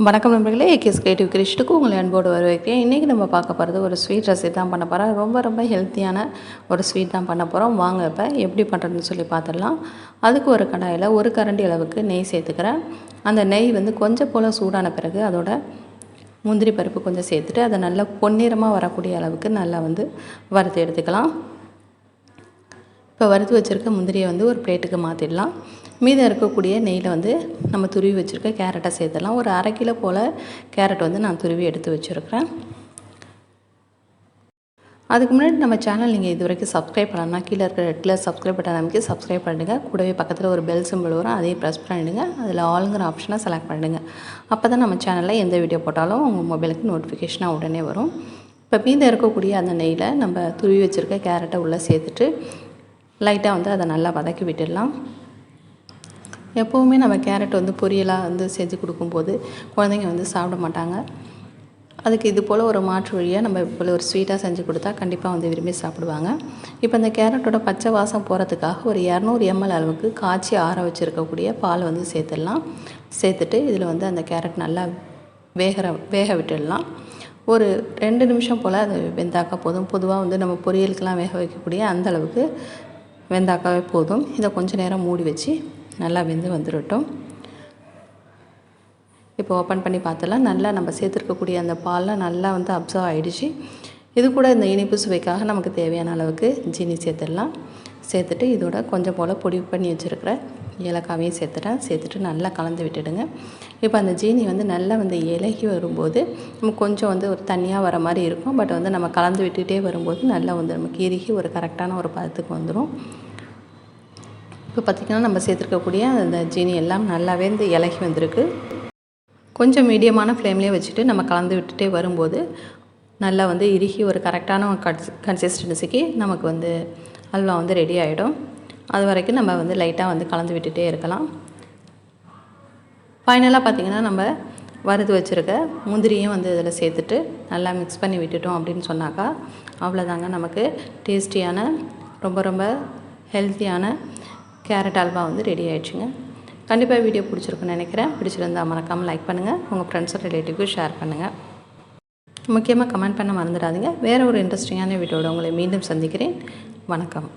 வணக்கம் நண்பர்களே, AKS creative கிரியேஷனுக்கு உங்களை அன்போடு வரவேற்கிறேன். இன்றைக்கி நம்ம பார்க்க போகிறது ஒரு ஸ்வீட் ரெசிபி தான் பண்ண போகிறோம். ரொம்ப ஹெல்த்தியான ஒரு ஸ்வீட் தான் பண்ண போகிறோம். வாங்க இப்போ எப்படி பண்ணுறதுன்னு சொல்லி பார்த்துடலாம். அதுக்கு ஒரு கடாயில் ஒரு கரண்டி அளவுக்கு நெய் சேர்த்துக்கிறேன். அந்த நெய் வந்து கொஞ்சம் போல் சூடான பிறகு அதோட முந்திரி பருப்பு கொஞ்சம் சேர்த்துட்டு அதை நல்லா பொன்னிறமாக வரக்கூடிய அளவுக்கு நல்லா வந்து வறுத்து எடுத்துக்கலாம். இப்போ வறுத்து வச்சுருக்க முந்திரியை வந்து ஒரு பிளேட்டுக்கு மாற்றிடலாம். மீதம் இருக்கக்கூடிய நெய்யில் வந்து நம்ம துருவி வச்சுருக்க கேரட்டை சேர்த்துடலாம். ஒரு அரை கிலோ போல் கேரட் வந்து நான் துருவி எடுத்து வச்சுருக்கிறேன். அதுக்கு முன்னாடி நம்ம சேனல் நீங்கள் இது வரைக்கும் சப்ஸ்கிரைப் பண்ணலாம். கீழே இருக்கிற ரெட் கலர் சப்ஸ்கிரைப் பட்டன் அமைக்க சப்ஸ்கிரைப் பண்ணிடுங்க. கூடவே பக்கத்தில் ஒரு பெல் சிம்பிள் வரும், அதையும் ப்ரெஸ் பண்ணிவிடுங்க. அதில் ஆளுங்கிற ஆப்ஷனை செலக்ட் பண்ணிடுங்க. அப்போ தான் நம்ம சேனலில் எந்த வீடியோ போட்டாலும் உங்கள் மொபைலுக்கு நோட்டிஃபிகேஷனாக உடனே வரும். இப்போ மீதம் இருக்கக்கூடிய அந்த நெய்யில் நம்ம துருவி வச்சுருக்க கேரட்டை உள்ளே சேர்த்துட்டு லைட்டாக வந்து அதை நல்லா வதக்கி விட்டுடலாம். எப்போவுமே நம்ம கேரட் வந்து பொரியலாக வந்து செஞ்சு கொடுக்கும்போது குழந்தைங்க வந்து சாப்பிட மாட்டாங்க. அதுக்கு இது போல் ஒரு மாற்று வழியாக நம்ம இது போல் ஒரு ஸ்வீட்டாக செஞ்சு கொடுத்தா கண்டிப்பாக வந்து விரும்பி சாப்பிடுவாங்க. இப்போ இந்த கேரட்டோட பச்சை வாசம் போகிறதுக்காக ஒரு 200 ml அளவுக்கு காய்ச்சி ஆற வச்சுருக்கக்கூடிய பால் வந்து சேர்த்துடலாம். சேர்த்துட்டு இதில் வந்து அந்த கேரட் நல்லா வேக விட்டுடலாம். ஒரு 2 நிமிஷம் போல் அது வெந்தாக்கா போதும். பொதுவாக வந்து நம்ம பொரியலுக்கெலாம் வேக வைக்கக்கூடிய அந்த அளவுக்கு வெந்தாக்காவே போதும். இதை கொஞ்சம் நேரம் மூடி வச்சு நல்லா வெந்து வந்துடட்டும். இப்போ ஓப்பன் பண்ணி பார்த்தலாம். நல்லா நம்ம சேர்த்துருக்கக்கூடிய அந்த பாலில் நல்லா வந்து அப்சர்வ் ஆகிடுச்சு. இது கூட இந்த இனிப்பு சுவைக்காக நமக்கு தேவையான அளவுக்கு ஜீனி சேர்த்துடலாம். சேர்த்துட்டு இதோட கொஞ்சம் போல் பொடி பண்ணி வச்சுருக்கிற ஏலக்காவையும் சேர்த்துட்டு நல்லா கலந்து விட்டுடுங்க. இப்போ அந்த ஜீனி வந்து நல்லா வந்து இலகி வரும்போது நம்ம கொஞ்சம் வந்து ஒரு தண்ணியாக வர மாதிரி இருக்கும். பட் வந்து நம்ம கலந்து விட்டுகிட்டே வரும்போது நல்லா வந்து நமக்கு இறுகி ஒரு கரெக்டான ஒரு பதத்துக்கு வந்துடும். இப்போ பார்த்திங்கன்னா நம்ம சேர்த்துருக்கக்கூடிய அந்த ஜீனி எல்லாம் நல்லாவே இந்த இலகி வந்திருக்கு. கொஞ்சம் மீடியமான ஃப்ளேம்லேயே வச்சுட்டு நம்ம கலந்து விட்டுட்டே வரும்போது நல்லா வந்து இறுகி ஒரு கரெக்டான கன்சிஸ்டன்சிக்கு நமக்கு வந்து அல்வா வந்து ரெடி ஆகிடும். அது வரைக்கும் நம்ம வந்து லைட்டாக வந்து கலந்து விட்டுட்டே இருக்கலாம். ஃபைனலாக பார்த்திங்கன்னா நம்ம வறுத்து வச்சுருக்க முந்திரியும் வந்து இதில் சேர்த்துட்டு நல்லா மிக்ஸ் பண்ணி விட்டுட்டோம் அப்படின்னு சொன்னாக்கா அவ்வளோதாங்க, நமக்கு டேஸ்டியான ரொம்ப ஹெல்த்தியான கேரட் அல்வா வந்து ரெடி ஆகிடுச்சுங்க. கண்டிப்பாக வீடியோ பிடிச்சிருக்குன்னு நினைக்கிறேன். பிடிச்சிருந்தால் மறக்காமல் லைக் பண்ணுங்கள், உங்கள் ஃப்ரெண்ட்ஸ் அண்ட் ரிலேட்டிவ்க்கு ஷேர் பண்ணுங்கள். முக்கியமாக கமெண்ட் பண்ண மறந்துடாதீங்க. வேறு ஒரு இன்ட்ரெஸ்டிங்கான வீடியோட உங்களை மீண்டும் சந்திக்கிறேன். வணக்கம்.